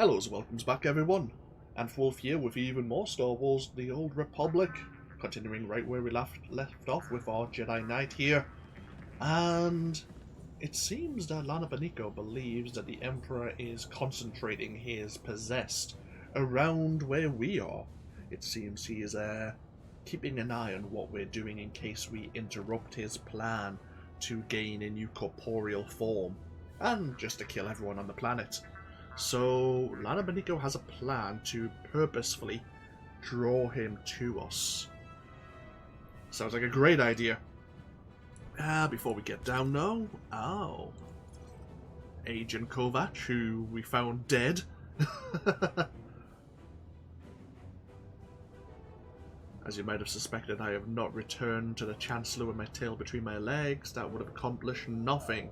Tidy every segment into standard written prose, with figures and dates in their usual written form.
Hello, welcomes back everyone. AnthWolf here with even more Star Wars The Old Republic. Continuing right where we left off with our Jedi Knight here. And it seems that Lana Beniko believes that the Emperor is concentrating his possessed around where we are. It seems he is keeping an eye on what we're doing in case we interrupt his plan to gain a new corporeal form. And just to kill everyone on the planet. So, Lana Beniko has a plan to purposefully draw him to us. Sounds like a great idea. Before we get down though, Agent Kovac, who we found dead. As you might have suspected, I have not returned to the Chancellor with my tail between my legs. That would have accomplished nothing.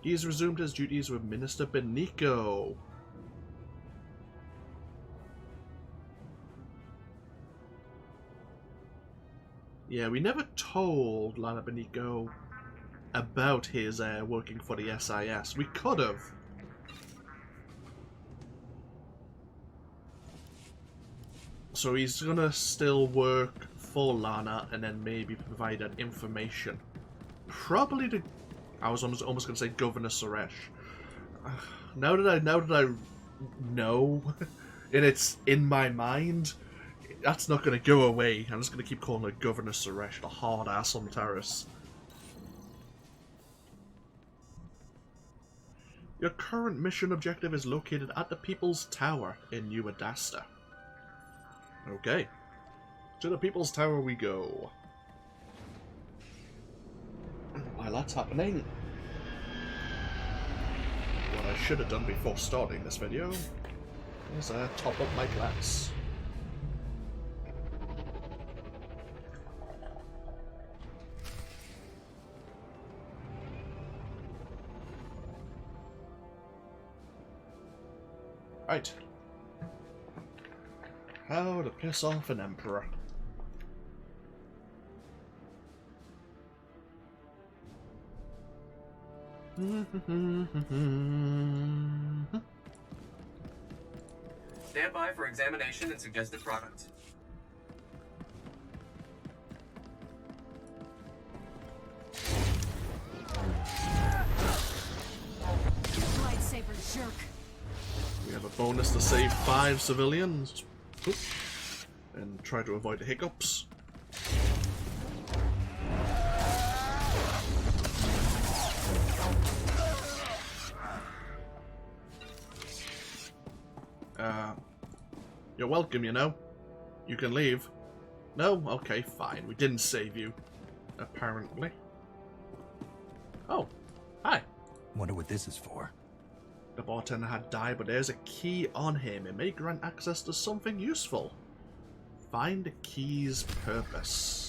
He has resumed his duties with Minister Beniko. Yeah, we never told Lana Beniko about his working for the SIS. We could have. So he's gonna still work for Lana and then maybe provide that information. Probably to... I was almost going to say Governor Suresh. Now that I know, and it's in my mind, that's not going to go away. I'm just going to keep calling her Governor Suresh, the hard ass on Taris. Your current mission objective is located at the People's Tower in New Adasta. Okay. To the People's Tower we go. While that's happening, what I should have done before starting this video is top up my class. Right. How to piss off an Emperor. Stand by for examination and suggested product. Lightsaber jerk. We have a bonus to save 5 civilians. And try to avoid the hiccups. You're welcome, you know. You can leave. No? Okay, fine. We didn't save you. Apparently. Oh. Hi. Wonder what this is for. The bartender had died, but there's a key on him. It may grant access to something useful. Find the key's purpose.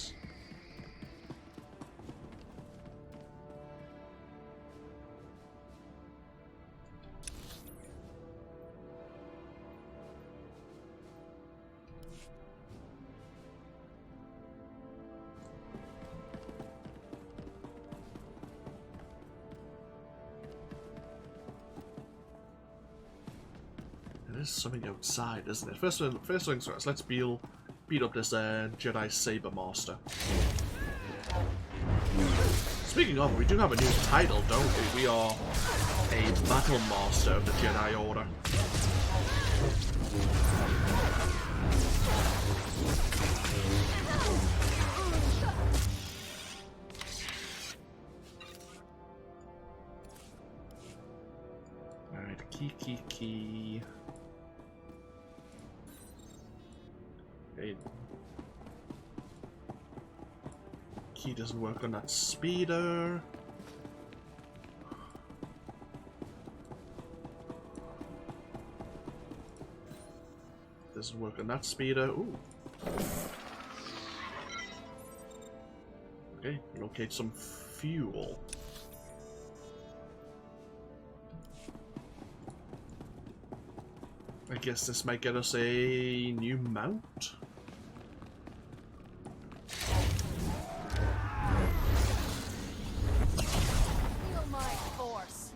There's something outside, isn't it? First things first, let's beat up this Jedi Saber Master. Speaking of, we do have a new title, don't we? We are a Battle Master of the Jedi Order. Alright, key. Okay. Key doesn't work on that speeder. Doesn't work on that speeder. Ooh. Okay, locate some fuel. I guess this might get us a new mount. Feel my force.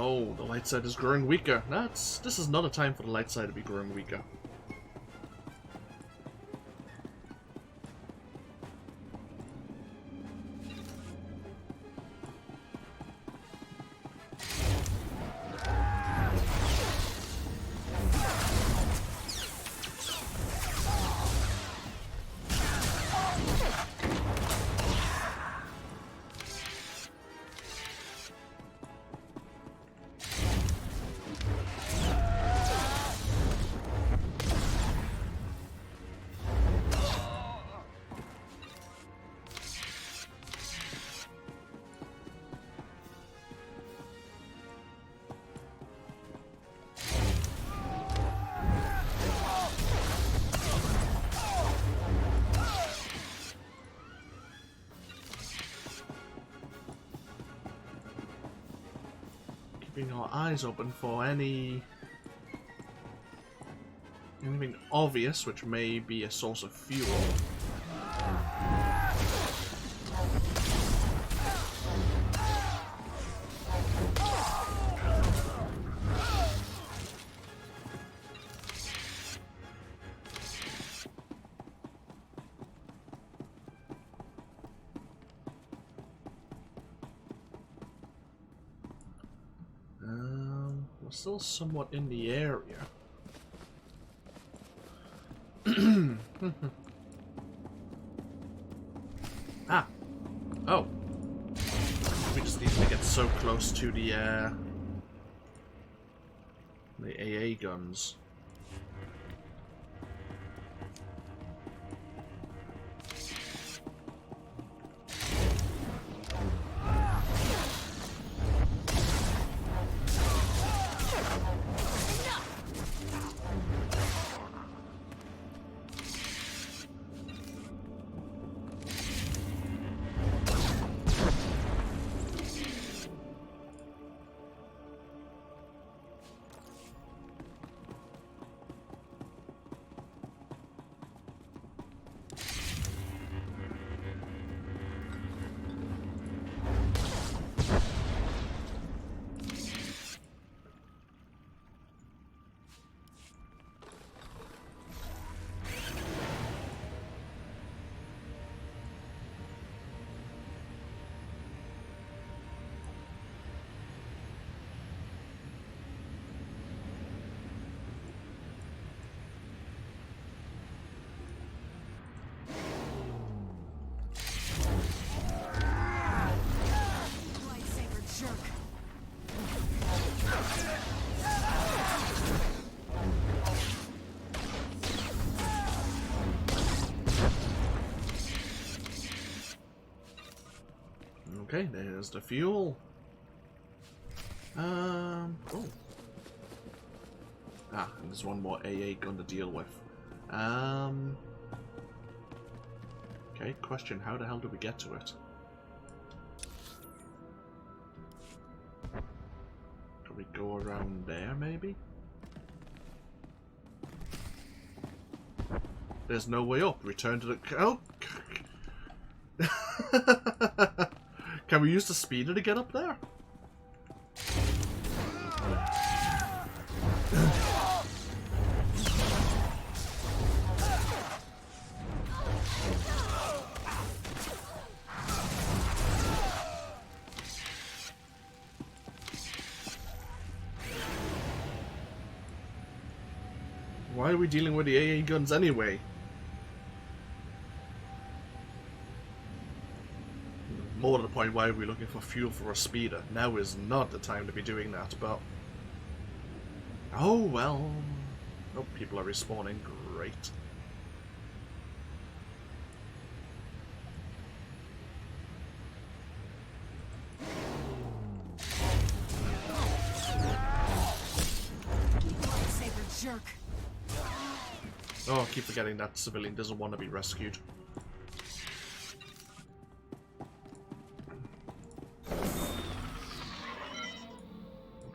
Oh, the light side is growing weaker. This is not a time for the light side to be growing weaker. Keeping our eyes open for anything obvious, which may be a source of fuel. We're still somewhat in the area. Ah. Oh. We just need to get so close to the AA guns. Okay, there's the fuel. Oh. Ah, and there's one more AA gun to deal with. Okay, question, how the hell do we get to it? Can we go around there, maybe? There's no way up. Return to the... Oh! Can we use the speeder to get up there? Why are we dealing with the AA guns anyway? More to the point, why are we looking for fuel for a speeder? Now is not the time to be doing that, but... Oh, well... Oh, people are respawning. Great. Jerk. Oh, I keep forgetting that civilian doesn't want to be rescued.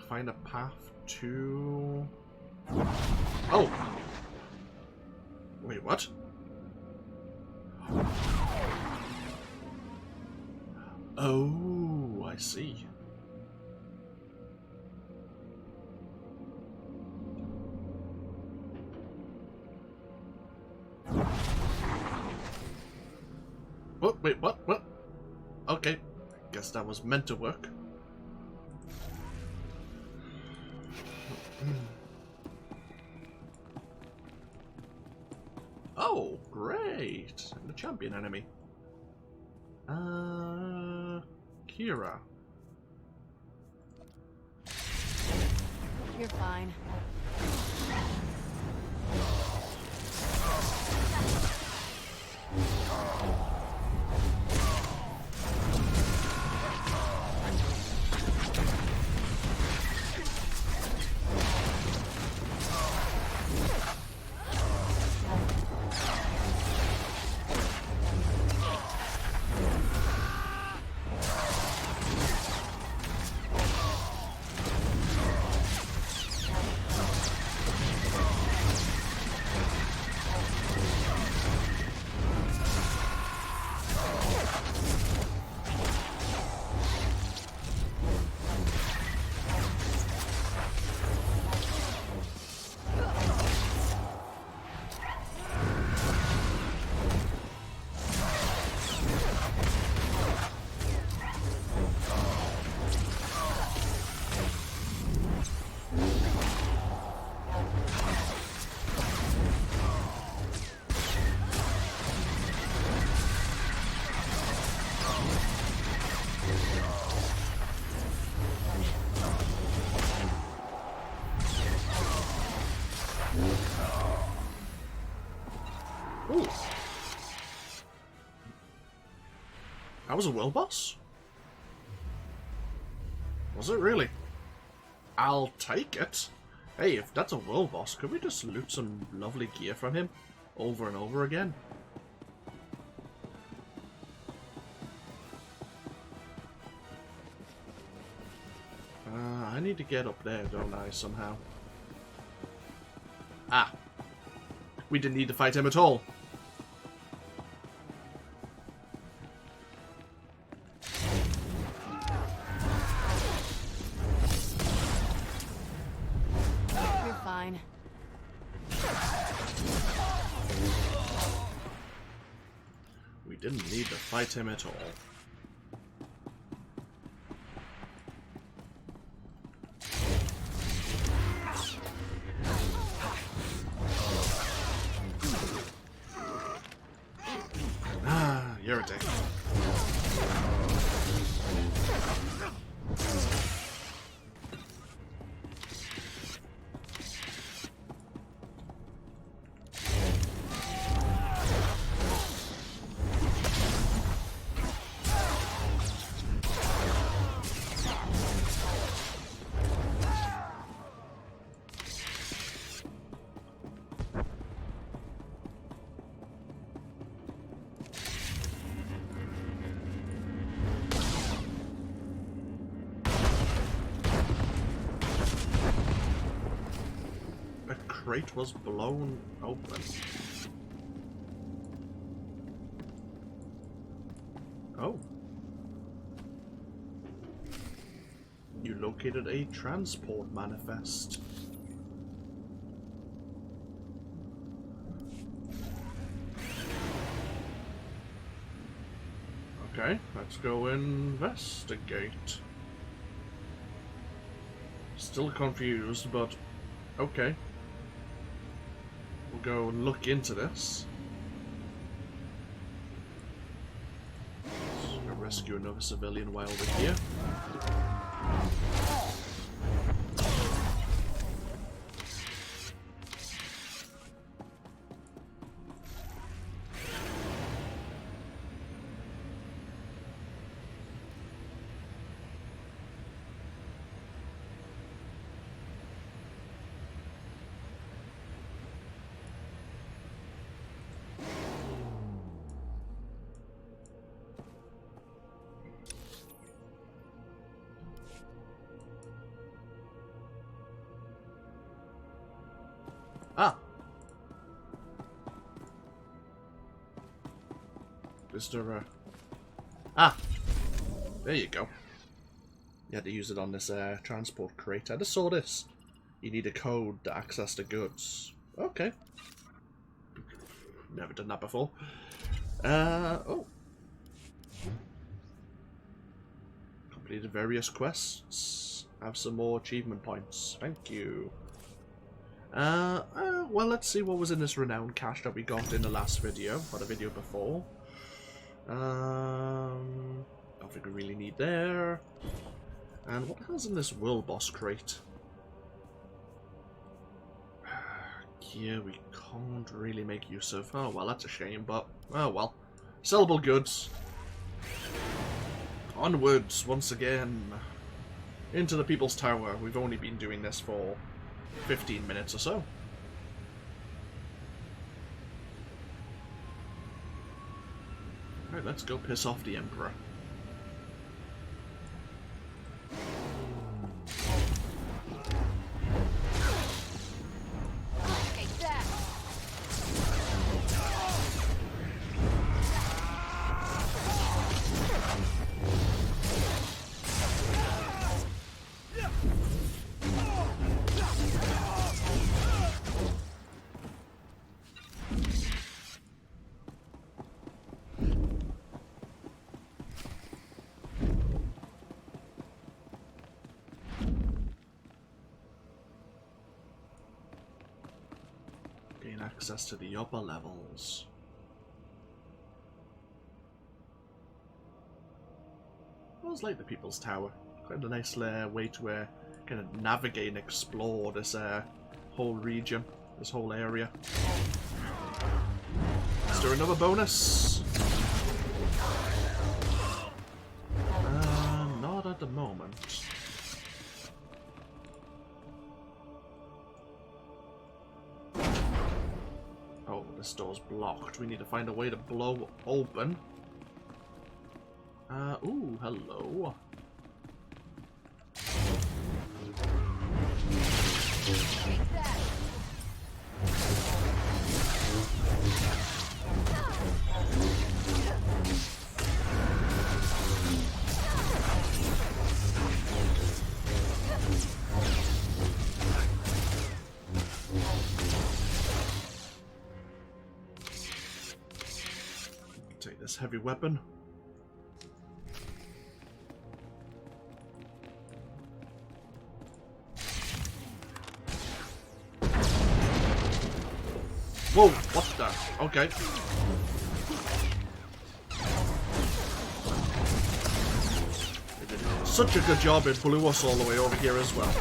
Find a path to... Oh! Wait, what? Oh, I see. Oh, wait, what? What? Okay. Guess that was meant to work. Oh, great! The champion enemy. Kira. You're fine. Ooh. That was a world boss? Was it really? I'll take it. Hey, if that's a world boss, could we just loot some lovely gear from him over and over again? I need to get up there, don't I, somehow? Ah. We didn't need to fight him at all. You're fine. We didn't need to fight him at all. You're a dick. Crate was blown open. Oh. You located a transport manifest. Okay, let's go investigate. Still confused, but okay. We'll go and look into this. Just gonna rescue another civilian while we're here. Ah! Is there a... Ah! There you go. You had to use it on this transport crate. I just saw this. You need a code to access the goods. Okay. Never done that before. Oh. Completed various quests. Have some more achievement points. Thank you. Well, let's see what was in this renowned cache that we got in the last video, or the video before. Don't think we really need there. And what the hell's in this world boss crate? Gear we can't really make use of. Oh well, that's a shame, but oh well. Sellable goods. Onwards, once again. Into the People's Tower. We've only been doing this for 15 minutes or so. Alright, let's go piss off the Emperor. Gain access to the upper levels. Feels like the People's Tower. Quite a nice way to kind of navigate and explore this whole region, this whole area. Is there another bonus? Not at the moment. Oh, this door's blocked. We need to find a way to blow open. Ooh, hello. Take this heavy weapon. Whoa, what the? Okay. They did such a good job, it blew us all the way over here as well.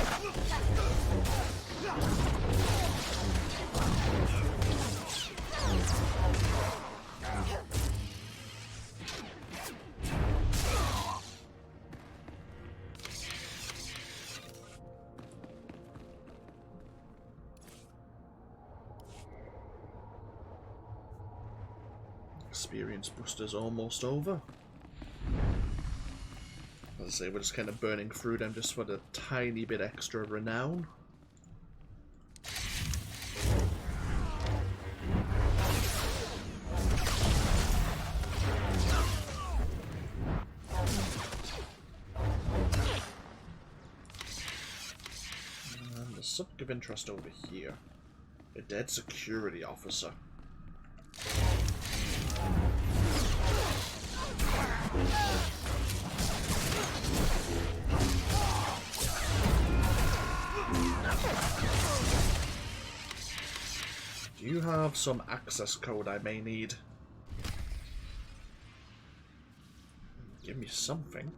Experience booster's almost over. As I say, we're just kind of burning through them just for the tiny bit extra renown. And there's something of interest over here. A dead security officer. Do you have some access code I may need? Give me something.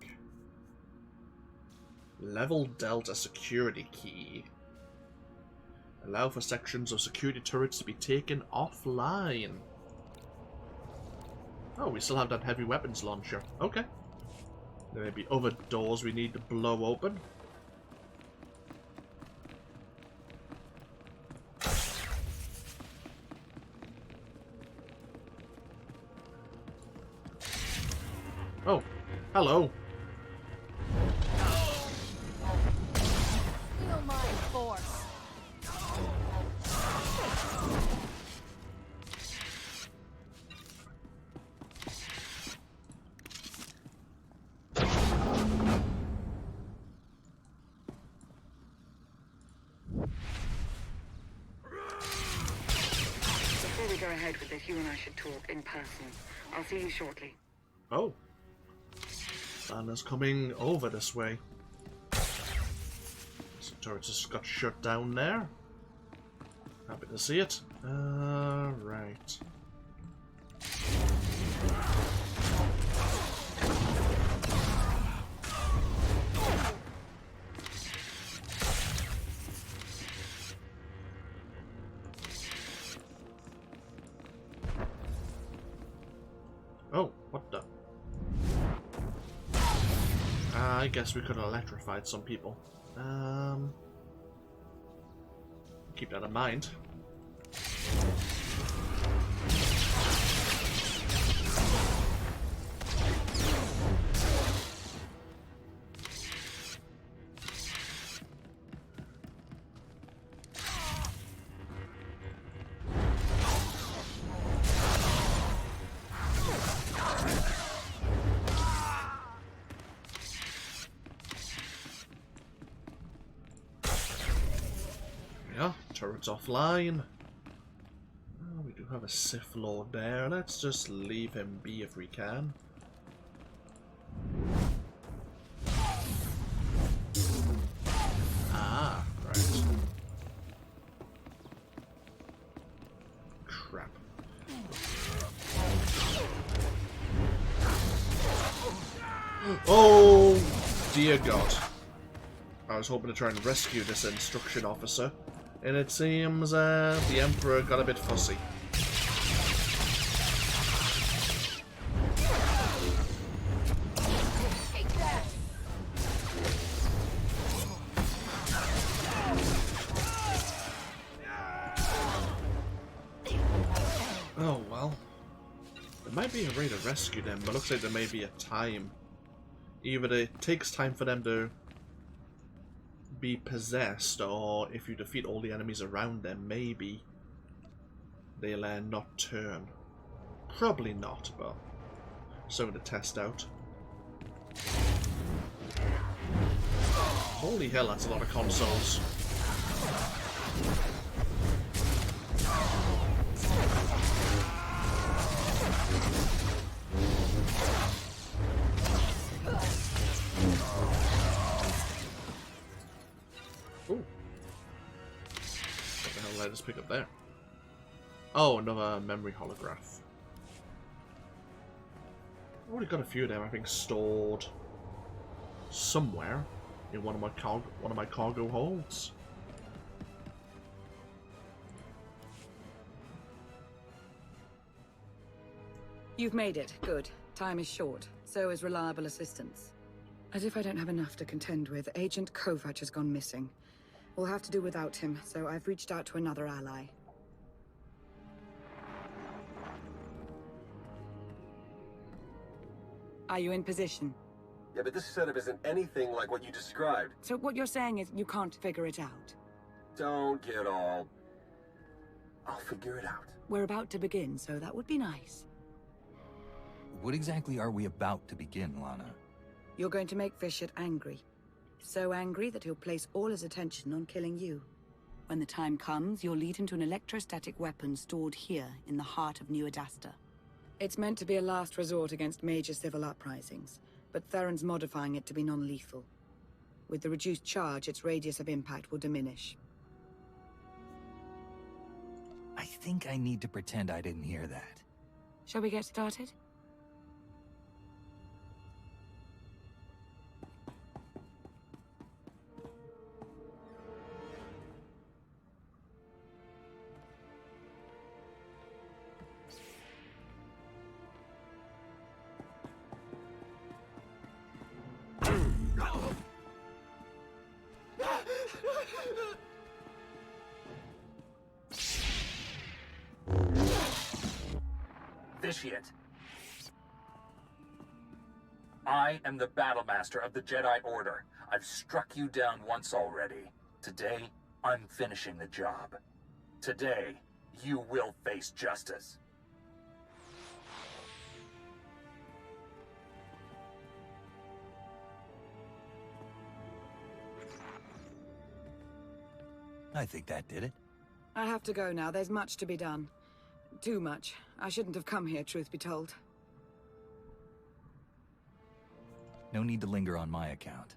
Level Delta security key. Allow for sections of security turrets to be taken offline. Oh, we still have that heavy weapons launcher. Okay. There may be other doors we need to blow open. Oh, hello. Feel my force. Before we go ahead with this, you and I should talk in person. I'll see you shortly. Oh. And is coming over this way. So turret just got shut down there. Happy to see it. Right. Oh, what the? I guess we could have electrified some people. Keep that in mind. Turret's offline. Oh, we do have a Sith Lord there. Let's just leave him be if we can. Ah, right. Crap. Oh, dear God. I was hoping to try and rescue this instruction officer. And it seems the Emperor got a bit fussy. Oh well. There might be a way to rescue them, but looks like there may be a time. Either it takes time for them to be possessed, or if you defeat all the enemies around them, maybe they'll not turn. Probably not, but something to test out. Holy hell, that's a lot of consoles. What did I just pick up there? Oh, another memory holograph. I've already got a few of them, I think, stored somewhere in one of my cargo holds. You've made it. Good. Time is short. So is reliable assistance. As if I don't have enough to contend with, Agent Kovac has gone missing. We'll have to do without him, so I've reached out to another ally. Are you in position? Yeah, but this setup isn't anything like what you described. So what you're saying is you can't figure it out? Don't get all... I'll figure it out. We're about to begin, so that would be nice. What exactly are we about to begin, Lana? You're going to make Fishit angry. So angry that he'll place all his attention on killing you. When the time comes, you'll lead him to an electrostatic weapon stored here in the heart of New Adasta. It's meant to be a last resort against major civil uprisings, but Theron's modifying it to be non-lethal. With the reduced charge, its radius of impact will diminish. I think I need to pretend I didn't hear that. Shall we get started? Vitiate. I am the Battlemaster of the Jedi Order. I've struck you down once already. Today, I'm finishing the job. Today, you will face justice. I think that did it. I have to go now. There's much to be done. Too much. I shouldn't have come here, truth be told. No need to linger on my account.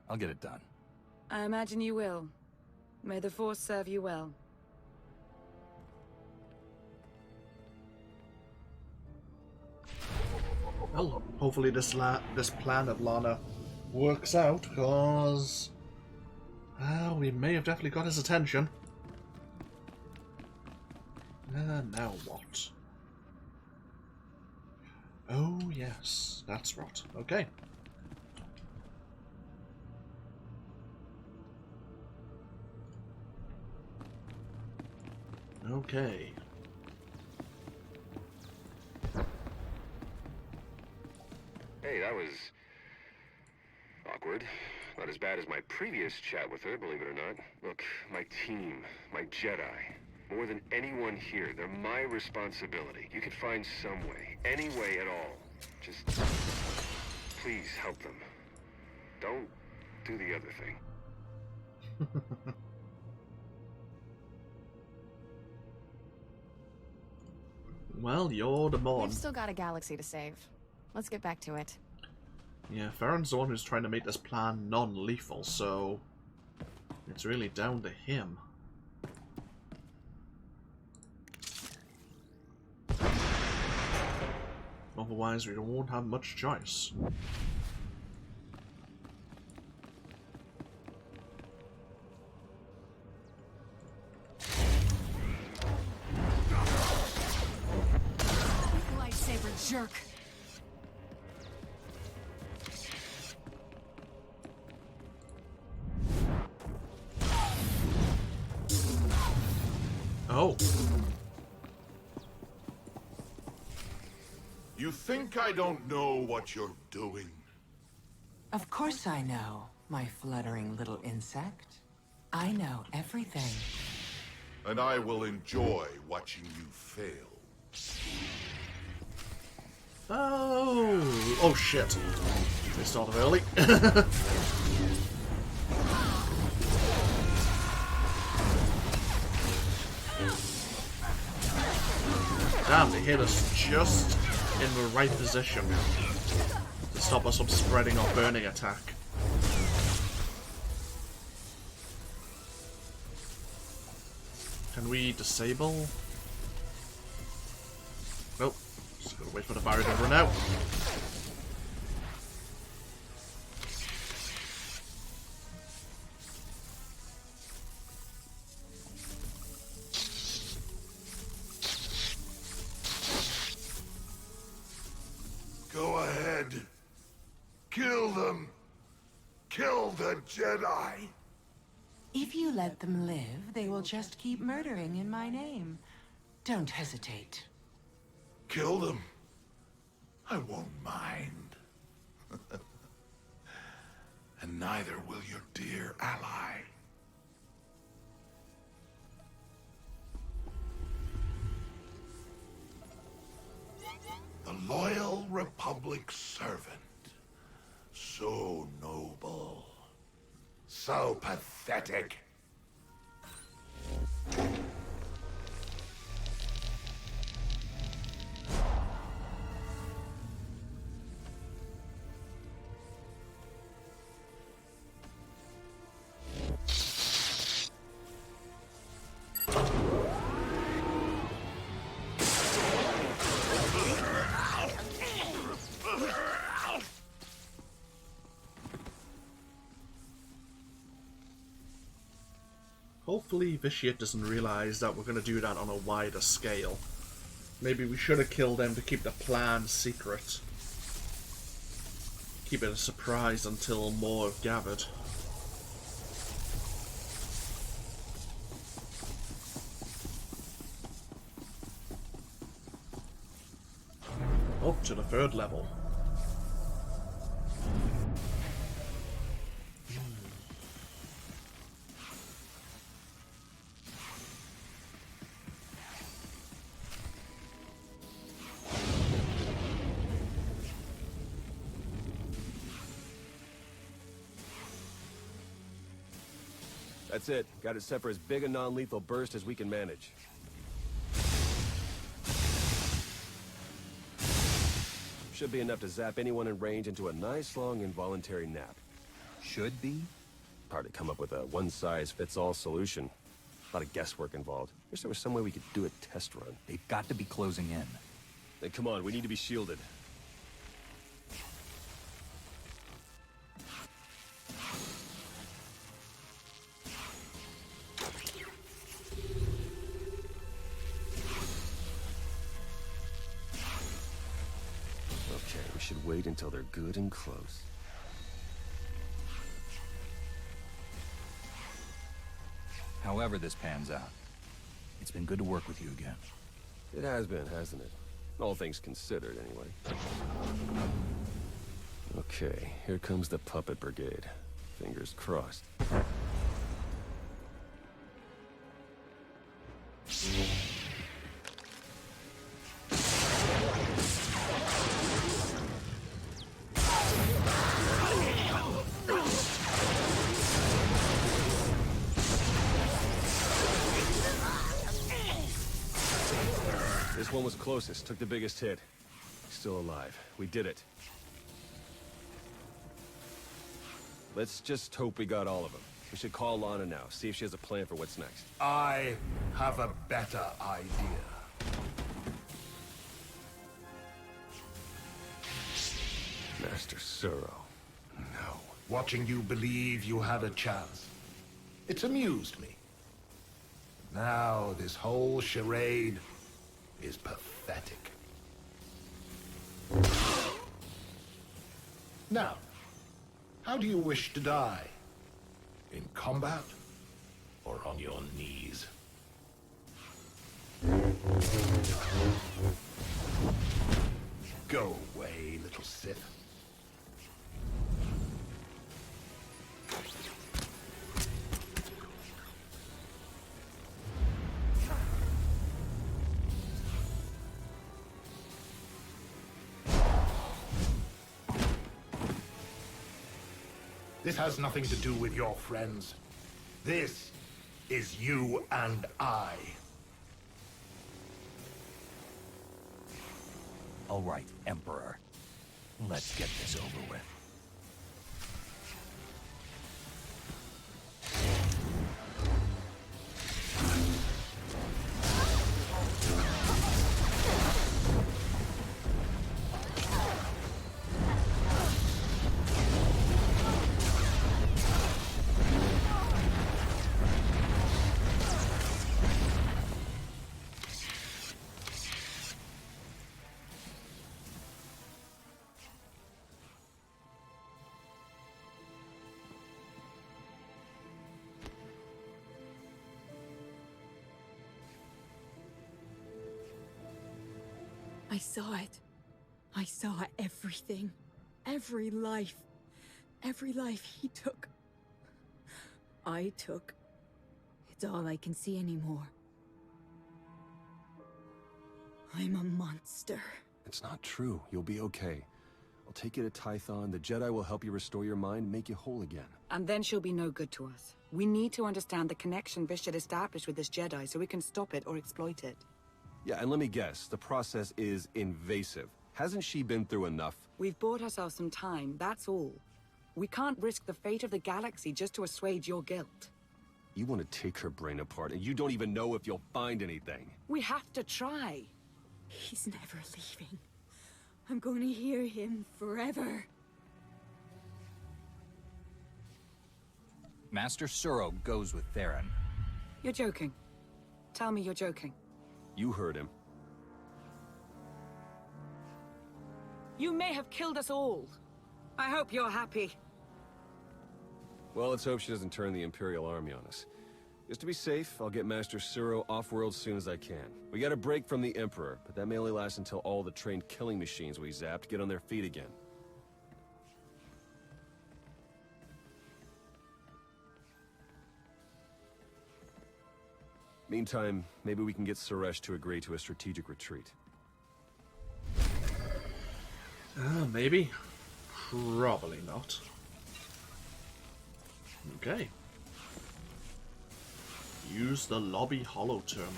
I'll get it done. I imagine you will. May the Force serve you well. Well, hopefully this plan of Lana works out, because we may have definitely got his attention. Now what? Oh yes, that's right. Okay. Okay. Hey, that was awkward. Not as bad as my previous chat with her, believe it or not. Look, my team, my Jedi, more than anyone here, they're my responsibility. You could find some way, any way at all. Just please help them. Don't do the other thing. Well, you're the mon. We've still got a galaxy to save. Let's get back to it. Yeah, Farron's the one who's trying to make this plan non-lethal, so it's really down to him. Otherwise, we won't have much choice. Lightsaber jerk. Oh. You think I don't know what you're doing? Of course I know, my fluttering little insect. I know everything. And I will enjoy watching you fail. Oh. Oh shit. They started early. Damn, they hit us just in the right position to stop us from spreading our burning attack. Can we disable? Nope. Just gotta wait for the barrier to run out. Go ahead. Kill them. Kill the Jedi. If you let them live, they will just keep murdering in my name. Don't hesitate. Kill them. I won't mind. And neither will your dear ally. The loyal Republic servant. So noble. So pathetic. Hopefully Vitiate doesn't realise that we're going to do that on a wider scale. Maybe we should have killed them to keep the plan secret. Keep it a surprise until more have gathered. Up to the 3rd level. That's it. Got it set for as big a non-lethal burst as we can manage. Should be enough to zap anyone in range into a nice long involuntary nap. Should be? Hard to come up with a one-size-fits-all solution. A lot of guesswork involved. Wish there was some way we could do a test run. They've got to be closing in. Then come on, we need to be shielded. Okay, we should wait until they're good and close. However this pans out, it's been good to work with you again. It has been, hasn't it? All things considered, anyway. Okay, here comes the puppet brigade. Fingers crossed. This one was closest, took the biggest hit. Still alive. We did it. Let's just hope we got all of them. We should call Lana now, see if she has a plan for what's next. I have a better idea. Master Suro. No. Watching you believe you had a chance. It's amused me. Now this whole charade is pathetic. Now, how do you wish to die? In combat? Or on your knees? Go away, little Sith. This has nothing to do with your friends. This is you and I. All right, Emperor. Let's get this over with. I saw it. I saw everything. Every life. Every life he took. I took. It's all I can see anymore. I'm a monster. It's not true. You'll be okay. I'll take you to Tython. The Jedi will help you restore your mind, make you whole again. And then she'll be no good to us. We need to understand the connection Bishop established with this Jedi so we can stop it or exploit it. Yeah, and let me guess, the process is invasive. Hasn't she been through enough? We've bought ourselves some time, that's all. We can't risk the fate of the galaxy just to assuage your guilt. You want to take her brain apart, and you don't even know if you'll find anything. We have to try. He's never leaving. I'm going to hear him forever. Master Suro goes with Theron. You're joking. Tell me you're joking. You heard him. You may have killed us all. I hope you're happy. Well, let's hope she doesn't turn the Imperial Army on us. Just to be safe, I'll get Master Suro off-world as soon as I can. We got a break from the Emperor, but that may only last until all the trained killing machines we zapped get on their feet again. Meantime, maybe we can get Suresh to agree to a strategic retreat. Maybe. Probably not. Okay. Use the lobby holo terminal.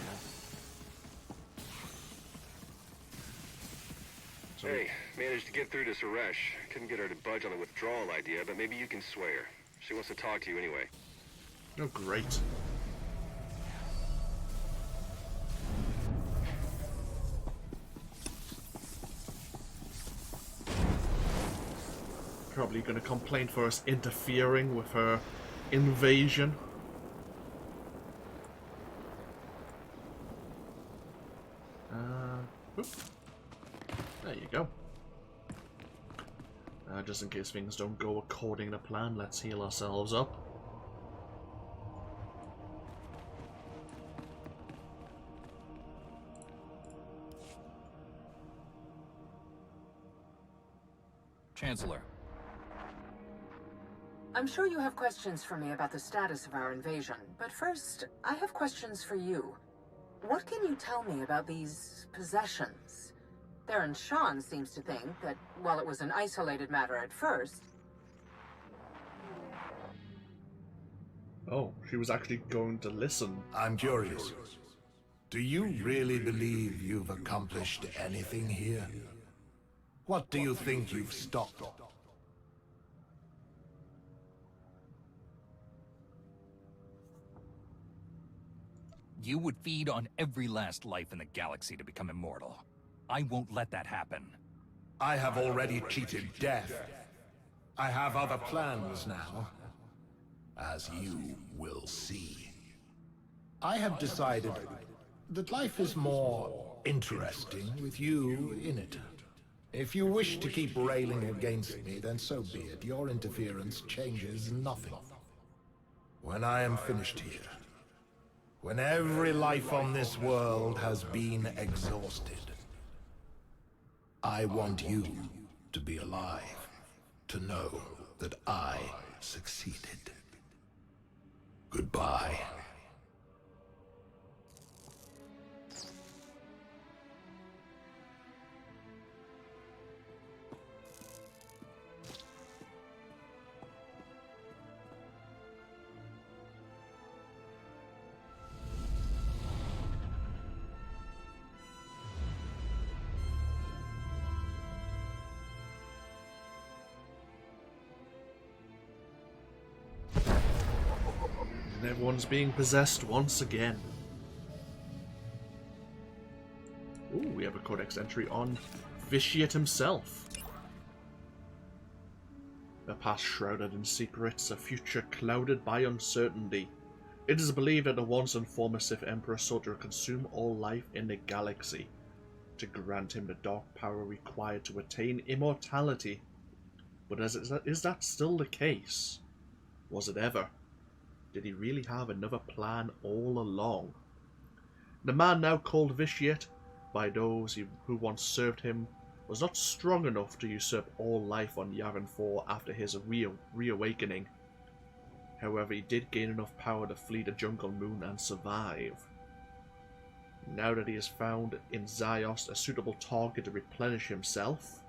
Hey, managed to get through to Suresh. Couldn't get her to budge on the withdrawal idea, but maybe you can sway her. She wants to talk to you anyway. Oh, great. Probably going to complain for us interfering with her invasion. Oop. There you go. Just in case things don't go according to plan, let's heal ourselves up. Chancellor. I'm sure you have questions for me about the status of our invasion, but first, I have questions for you. What can you tell me about these possessions? Theron Shan seems to think that, while it was an isolated matter at first... Oh, she was actually going to listen. I'm curious. Do you really believe you've accomplished anything here? What do you think you've stopped? You would feed on every last life in the galaxy to become immortal. I won't let that happen. I have already cheated death. I have other plans now, as you will see. I have decided that life is more interesting with you in it. If you wish to keep railing against me, then so be it. Your interference changes nothing. When I am finished here, when every life on this world has been exhausted, I want you to be alive, to know that I succeeded. Goodbye. And everyone's being possessed once again. Ooh, we have a codex entry on Vitiate himself. A past shrouded in secrets, a future clouded by uncertainty. It is believed that the once and former Sith Emperor sought to consume all life in the galaxy, to grant him the dark power required to attain immortality. But is that still the case? Was it ever? Did he really have another plan all along? The man now called Vitiate by those who once served him was not strong enough to usurp all life on Yavin 4 after his reawakening. However, he did gain enough power to flee the Jungle Moon and survive. Now that he has found in Ziost a suitable target to replenish himself,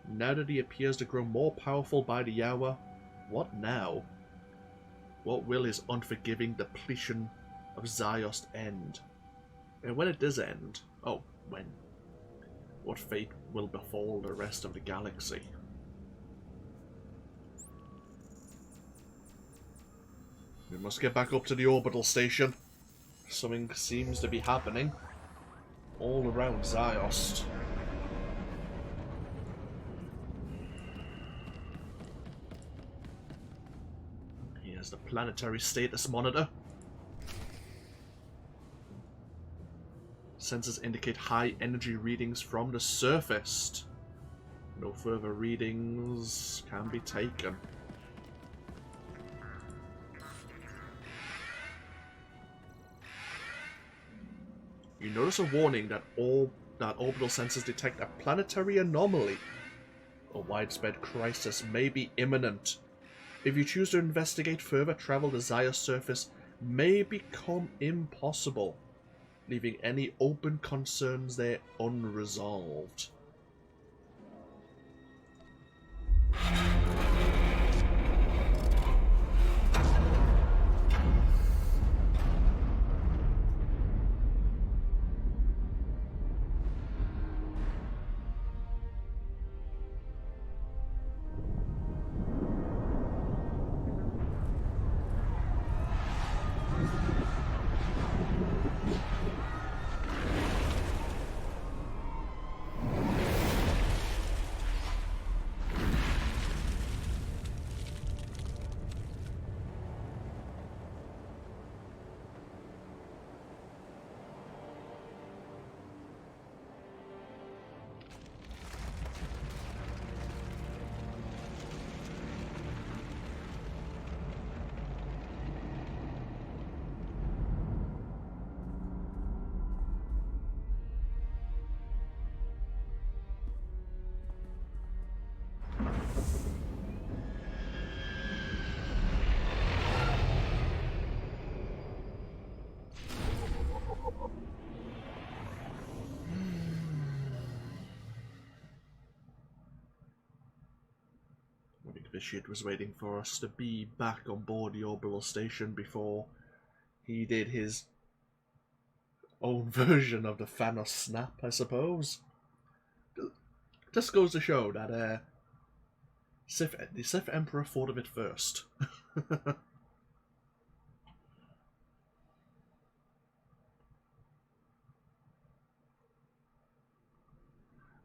now that he appears to grow more powerful by the hour, what now? What will his unforgiving depletion of Ziost end? And when it does end, when? What fate will befall the rest of the galaxy? We must get back up to the orbital station. Something seems to be happening all around Ziost. Here's the planetary status monitor. Sensors indicate high energy readings from the surface. No further readings can be taken. You notice a warning that orbital sensors detect a planetary anomaly. A widespread crisis may be imminent. If you choose to investigate further, travel to Ziost surface may become impossible, leaving any open concerns there unresolved. dipshit was waiting for us to be back on board the orbital station before he did his own version of the Thanos snap, I suppose. Just goes to show that the Sith Emperor thought of it first.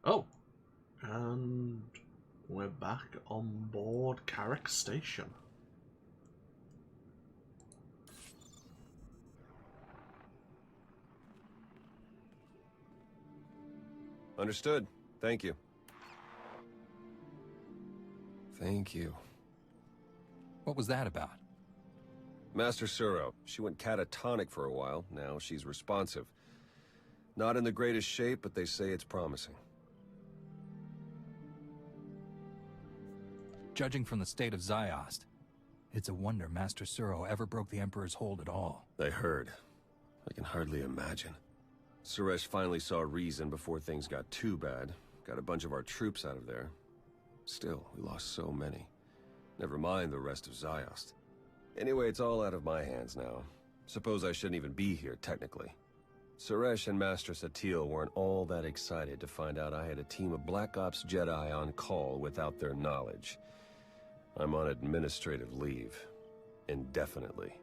Oh, and we're back on board Carrick Station. Understood. Thank you. Thank you. What was that about? Master Suro. She went catatonic for a while. Now she's responsive. Not in the greatest shape, but they say it's promising. Judging from the state of Ziost, it's a wonder Master Suro ever broke the Emperor's hold at all. I heard. I can hardly imagine. Suresh finally saw reason before things got too bad. Got a bunch of our troops out of there. Still, we lost so many. Never mind the rest of Ziost. Anyway, it's all out of my hands now. Suppose I shouldn't even be here, technically. Suresh and Master Satele weren't all that excited to find out I had a team of Black Ops Jedi on call without their knowledge. I'm on administrative leave. Indefinitely.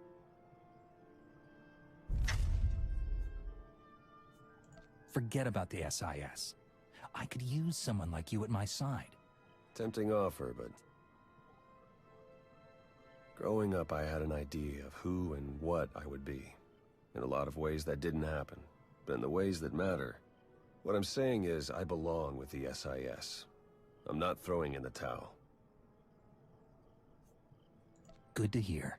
Forget about the SIS. I could use someone like you at my side. Tempting offer, but... Growing up, I had an idea of who and what I would be. In a lot of ways, that didn't happen. But in the ways that matter... What I'm saying is, I belong with the SIS. I'm not throwing in the towel. Good to hear.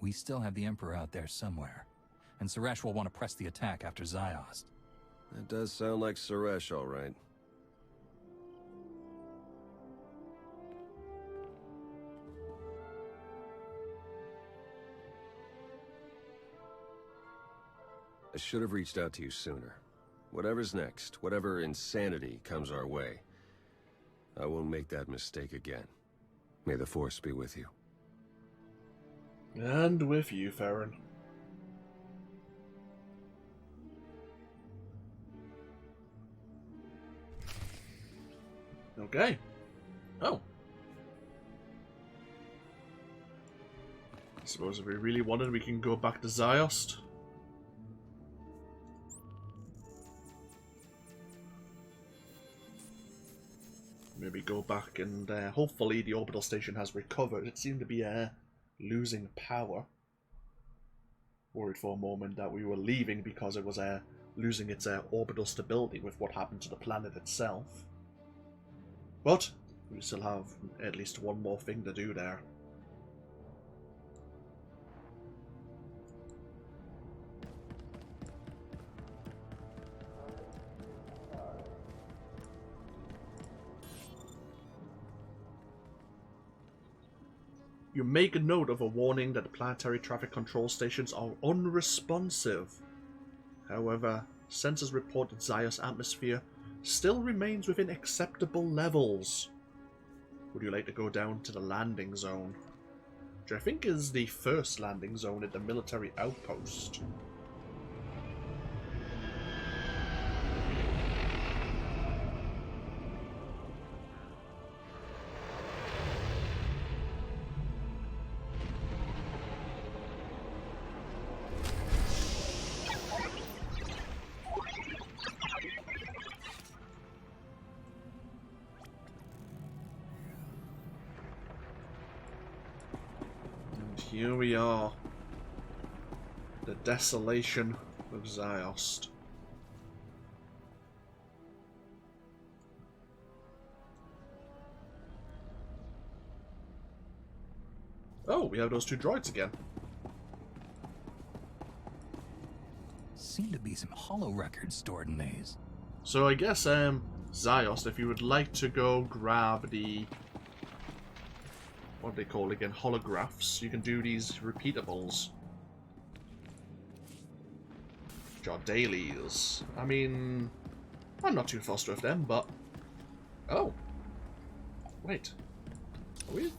We still have the Emperor out there somewhere. And Suresh will want to press the attack after Ziost. That does sound like Suresh, all right. I should have reached out to you sooner. Whatever's next, whatever insanity comes our way, I won't make that mistake again. May the Force be with you. And with you, Farron. Okay. Oh. I suppose if we really wanted, we can go back to Ziost. Maybe go back and hopefully the orbital station has recovered. It seemed to be losing power. Worried for a moment that we were leaving because it was losing its orbital stability with what happened to the planet itself. But we still have at least one more thing to do there. You make a note of a warning that the planetary traffic control stations are unresponsive. However, sensors report that Ziost atmosphere still remains within acceptable levels. Would you like to go down to the landing zone? Which I think is the first landing zone at the military outpost. Here we are. The desolation of Ziost. Oh, we have those two droids again. Seem to be some holo records stored in these. So I guess, Ziost, if you would like to go grab the... what are they called again? Holographs. You can do these repeatables. Which are dailies. I mean, I'm not too fussed with them, but... Oh. Wait.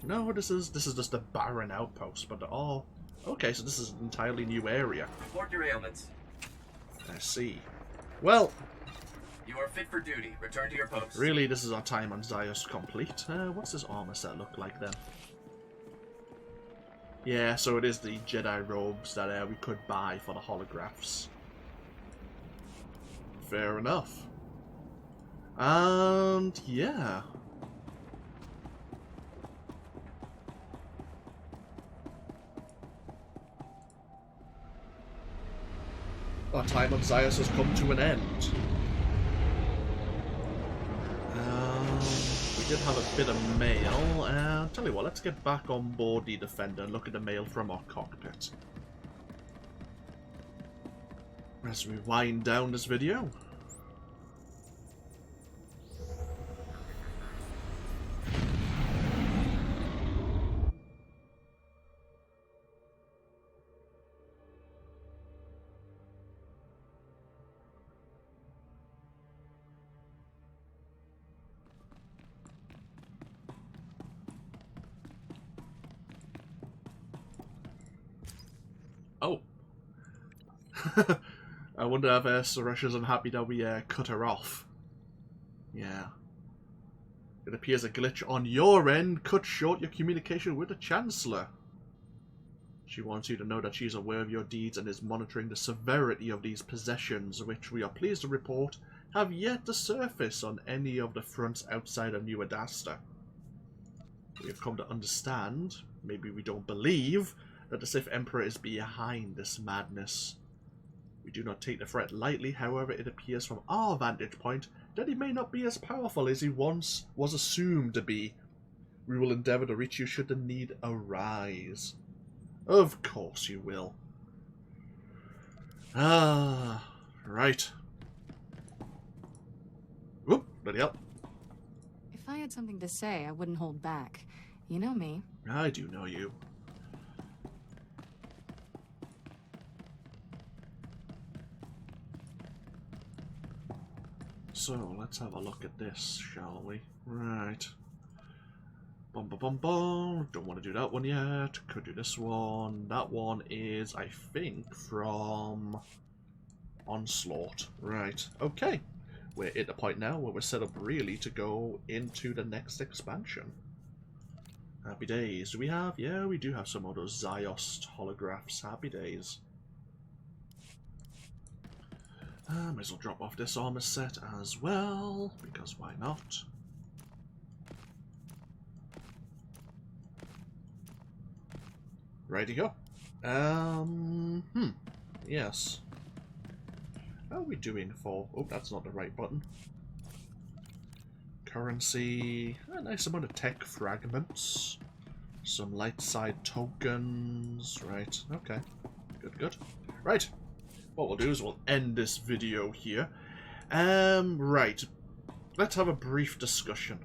No, this is just a barren outpost, but oh, okay, so this is an entirely new area. Report your ailments. I see. Well, you are fit for duty. Return to your post. Really, this is our time on Ziost complete. What's this armor set look like then? Yeah, so it is the Jedi robes that we could buy for the holographs. Fair enough. And yeah. Our time on Ziost has come to an end. We did have a bit of mail. Tell you what, let's get back on board the Defender and look at the mail from our cockpit. As we wind down this video. Oh. I wonder if Suresh's unhappy that we cut her off. Yeah. It appears a glitch on your end cut short your communication with the Chancellor. She wants you to know that she is aware of your deeds and is monitoring the severity of these possessions, which we are pleased to report have yet to surface on any of the fronts outside of New Adasta. We have come to understand, maybe we don't believe, that the Sith Emperor is behind this madness. We do not take the threat lightly, however it appears from our vantage point that he may not be as powerful as he once was assumed to be. We will endeavour to reach you should the need arise. Of course you will. Ah, right. Whoop, bloody hell. If I had something to say, I wouldn't hold back. You know me. I do know you. So, let's have a look at this, shall we? Right. Bum bum bum bum. Don't want to do that one yet. Could do this one. That one is, I think, from Onslaught. Right. Okay. We're at the point now where we're set up really to go into the next expansion. Happy days. Do we have? Yeah, we do have some of those Ziost holographs. Happy days. Might as well drop off this armor set as well, because why not? Ready to go. Yes. How are we doing for... Oh, that's not the right button. Currency. A nice amount of tech fragments. Some light side tokens. Right, okay. Good, good. Right. What we'll do is we'll end this video here. Right. Let's have a brief discussion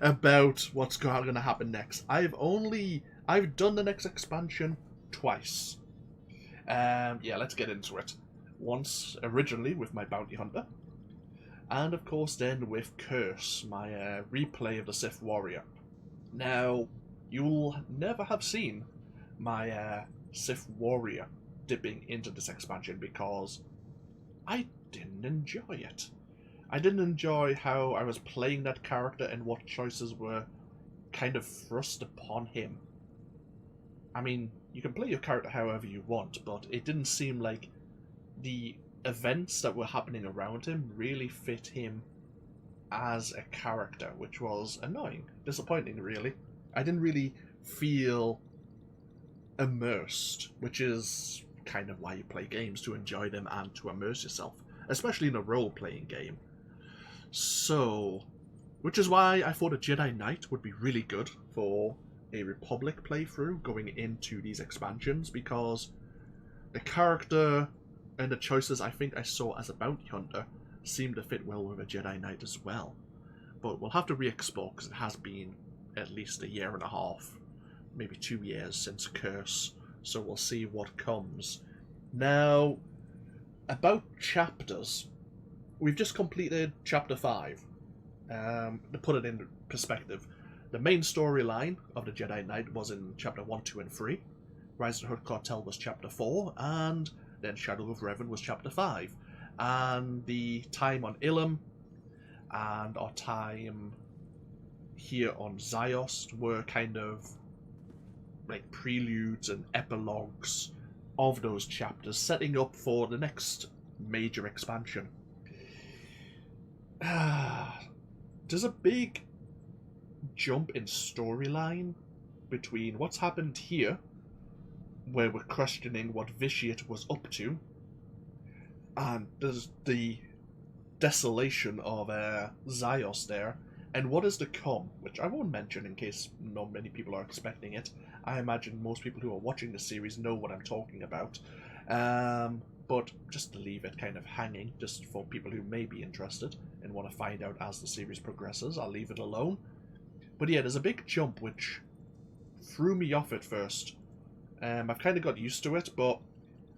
about what's going to happen next. I've done the next expansion twice. Yeah, let's get into it. Once originally with my Bounty Hunter, and of course then with Curse, my replay of the Sith Warrior. Now, you'll never have seen my Sith Warrior dipping into this expansion because I didn't enjoy it. I didn't enjoy how I was playing that character and what choices were kind of thrust upon him. I mean, you can play your character however you want, but it didn't seem like the events that were happening around him really fit him as a character, which was annoying, disappointing really. I didn't really feel immersed, which is kind of why you play games, to enjoy them and to immerse yourself, especially in a role-playing game. So, which is why I thought a Jedi Knight would be really good for a Republic playthrough going into these expansions, because the character and the choices I think I saw as a bounty hunter seem to fit well with a Jedi Knight as well. But we'll have to re-explore because it has been at least a year and a half, maybe 2 years since Curse, so we'll see what comes. Now, about chapters, we've just completed chapter 5. To put it in perspective, The main storyline of the Jedi Knight was in Chapter 1, 2, and 3. Rise of the Hood Cartel was Chapter 4, and then Shadow of Revan was Chapter 5. And the time on Ilum and our time here on Ziost were kind of like preludes and epilogues of those chapters, setting up for the next major expansion. There's a big jump in storyline between what's happened here, where we're questioning what Vitiate was up to, and there's the desolation of Ziost there, and what is to come, which I won't mention in case not many people are expecting it. I imagine most people who are watching the series know what I'm talking about, but just to leave it kind of hanging, just for people who may be interested and want to find out as the series progresses, I'll leave it alone. But yeah, there's a big jump which threw me off at first. I've kind of got used to it, but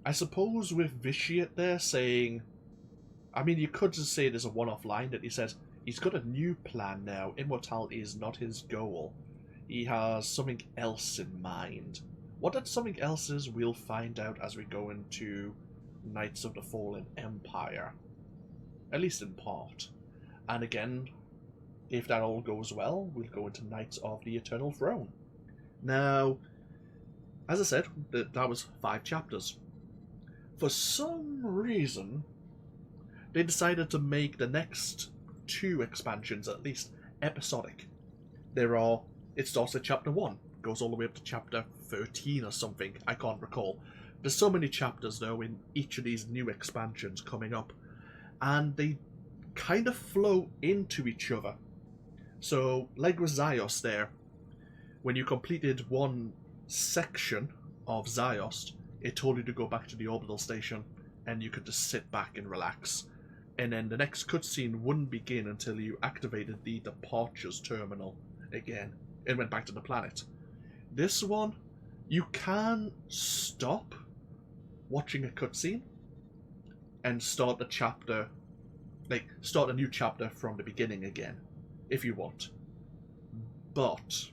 I suppose with Vitiate there saying, I mean, you could just say there's a one-off line that he says he's got a new plan now. Immortality is not his goal. He has something else in mind. What that something else is, we'll find out as we go into Knights of the Fallen Empire. At least in part. And again, if that all goes well, we'll go into Knights of the Eternal Throne. Now, as I said, that was 5 chapters. For some reason, they decided to make the next 2 expansions at least episodic. It starts at chapter 1, goes all the way up to chapter 13 or something, I can't recall. There's so many chapters though in each of these new expansions coming up, and they kind of flow into each other. So, like with Ziost there, when you completed one section of Ziost, it told you to go back to the orbital station, and you could just sit back and relax. And then the next cutscene wouldn't begin until you activated the departures terminal again, and went back to the planet. This one, you can stop watching a cutscene and start the chapter, like, start a new chapter from the beginning again, if you want. But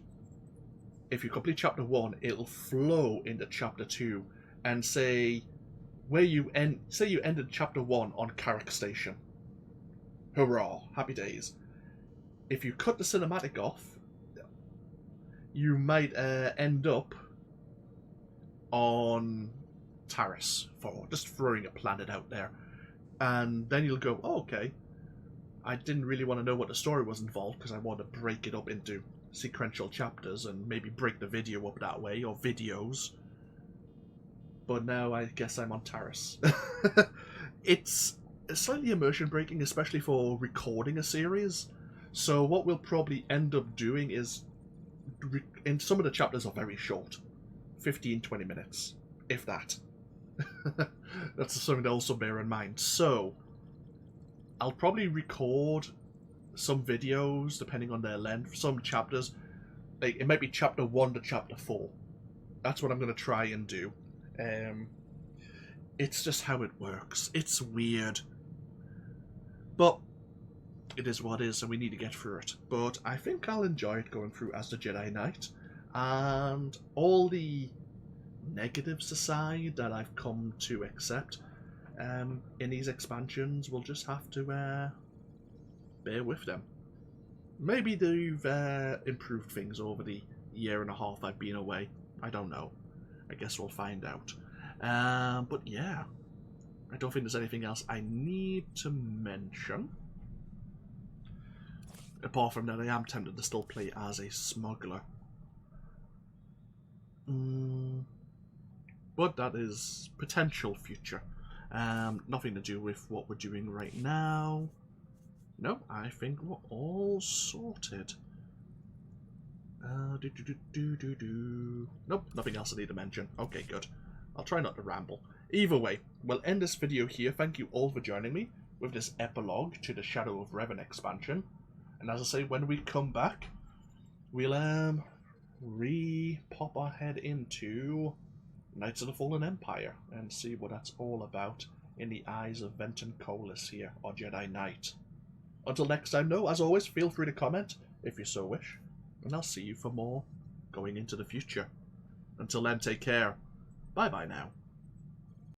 if you complete chapter 1, it'll flow into chapter 2 and say you ended chapter 1 on Carrick Station. Hurrah, happy days. If you cut the cinematic off, you might end up on Taris, for just throwing a planet out there. And then you'll go, oh, okay, I didn't really want to know what the story was involved because I want to break it up into sequential chapters and maybe break the video up that way, or videos. But now I guess I'm on Taris. It's slightly immersion breaking, especially for recording a series. So what we'll probably end up doing is, and some of the chapters are very short, 15-20 minutes, if that. That's something to also bear in mind. So I'll probably record some videos depending on their length. Some chapters, like, it might be chapter 1 to chapter 4. That's what I'm going to try and do. It's just how it works. It's weird, but it is what it is, and we need to get through it. But I think I'll enjoy it going through as the Jedi Knight, and all the negatives aside that I've come to accept in these expansions, we'll just have to bear with them. Maybe they've improved things over the year and a half I've been away. I don't know. I guess we'll find out. But yeah, I don't think there's anything else I need to mention. Apart from that, I am tempted to still play as a smuggler. But that is potential future. Nothing to do with what we're doing right now. No, I think we're all sorted. Nope, nothing else I need to mention. Okay, good. I'll try not to ramble. Either way, we'll end this video here. Thank you all for joining me with this epilogue to the Shadow of Revan expansion. And as I say, when we come back, we'll pop our head into Knights of the Fallen Empire and see what that's all about in the eyes of Venton Koliss here, our Jedi Knight. Until next time, though, as always, feel free to comment if you so wish. and I'll see you for more going into the future. Until then, take care. Bye-bye now.